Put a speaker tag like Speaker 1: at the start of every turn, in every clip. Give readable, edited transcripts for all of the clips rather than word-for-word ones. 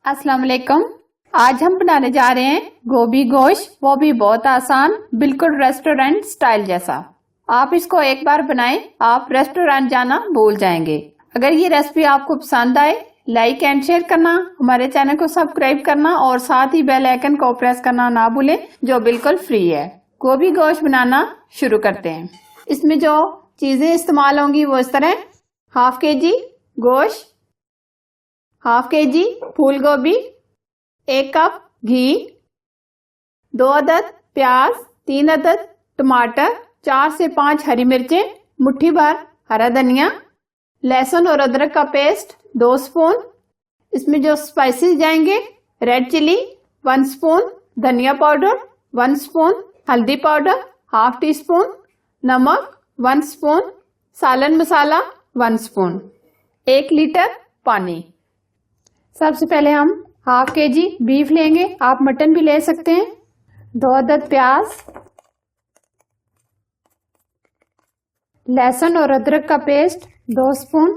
Speaker 1: अस्सलाम वालेकुम। आज हम बनाने जा रहे हैं गोभी गोश्त, वो भी बहुत आसान, बिल्कुल रेस्टोरेंट स्टाइल जैसा। आप इसको एक बार बनाएं, आप रेस्टोरेंट जाना भूल जाएंगे। अगर ये रेसिपी आपको पसंद आए, लाइक एंड शेयर करना, हमारे चैनल को सब्सक्राइब करना और साथ ही बेल आइकन को प्रेस करना ना भूलें, जो बिल्कुल फ्री है। गोभी गोश्त बनाना शुरू करते हैं। इसमें जो चीजें इस्तेमाल होंगी वो इस तरह: हाफ kg गोश्त, हाफ kg फूल गोभी, 1 कप घी, 2 अदद प्याज, 3 अदद टमाटर, 4 से 5 हरी मिर्चें, मुट्ठी भर हरा धनिया, लहसुन और अदरक का पेस्ट 2 स्पून। इसमें जो स्पाइसेस जाएंगे: रेड चिली 1 स्पून, धनिया पाउडर 1 स्पून, हल्दी पाउडर हाफ टी स्पून, नमक 1 स्पून, सालन मसाला 1 स्पून, 1 लीटर पानी। सबसे पहले हम हाफ kg बीफ लेंगे, आप मटन भी ले सकते हैं। 2 अदद प्याज, लहसुन और अदरक का पेस्ट 2 स्पून।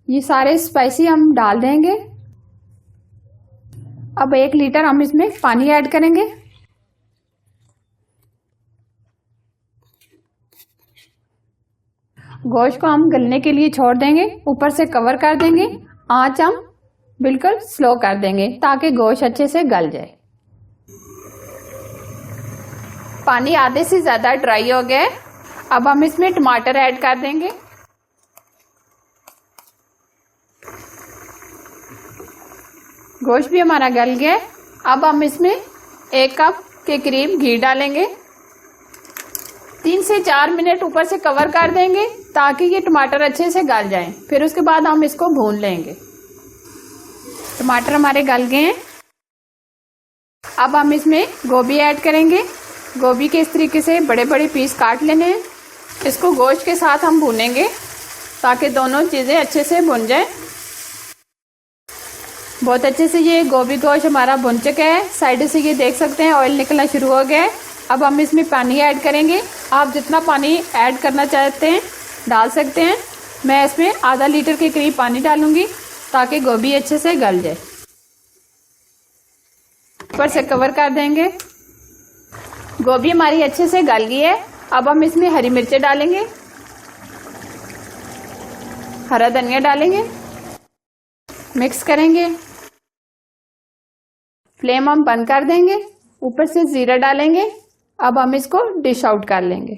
Speaker 1: ये सारे स्पाइसी हम डाल देंगे। अब 1 लीटर हम इसमें पानी ऐड करेंगे। गोश्त को हम गलने के लिए छोड़ देंगे, ऊपर से कवर कर देंगे। आंच हम बिल्कुल स्लो कर देंगे ताकि गोश्त अच्छे से गल जाए। पानी आधे से ज्यादा ड्राई हो गया है। अब हम इसमें टमाटर ऐड कर देंगे। गोश्त भी हमारा गल गया है। अब हम इसमें 1 कप के करीब घी डालेंगे। 3 से 4 मिनट ऊपर से कवर कर देंगे ताकि ये टमाटर अच्छे से गल जाएं। फिर उसके बाद हम इसको भून लेंगे। टमाटर हमारे गल गए हैं। अब हम इसमें गोभी ऐड करेंगे। गोभी के इस तरीके से बड़े बड़े पीस काट लेने हैं। इसको गोश्त के साथ हम भूनेंगे ताकि दोनों चीजें अच्छे से भुन जाएं। बहुत अच्छे से ये गोभी गोश्त हमारा भुन चुका है। साइड से ये देख सकते हैं ऑयल निकलना शुरू हो गया है। अब हम इसमें पानी ऐड करेंगे। आप जितना पानी ऐड करना चाहते हैं डाल सकते हैं। मैं इसमें आधा लीटर के करीब पानी डालूंगी ताकि गोभी अच्छे से गल जाए। ऊपर से कवर कर देंगे। गोभी हमारी अच्छे से गल गई है। अब हम इसमें हरी मिर्चें डालेंगे, हरा धनिया डालेंगे, मिक्स करेंगे। फ्लेम हम बंद कर देंगे। ऊपर से जीरा डालेंगे। अब हम इसको डिश आउट कर लेंगे।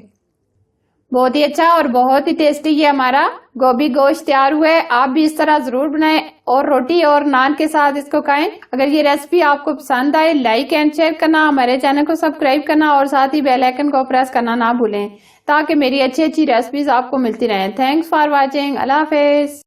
Speaker 1: बहुत ही अच्छा और बहुत ही टेस्टी ये हमारा गोभी गोश्त तैयार हुआ है। आप भी इस तरह जरूर बनाएं और रोटी और नान के साथ इसको खाएं। अगर ये रेसिपी आपको पसंद आए, लाइक एंड शेयर करना, हमारे चैनल को सब्सक्राइब करना और साथ ही बेल आइकन को प्रेस करना ना भूलें ताकि मेरी अच्छी अच्छी रेसिपीज आपको मिलती रहें। Thanks for watching. Allah Hafiz.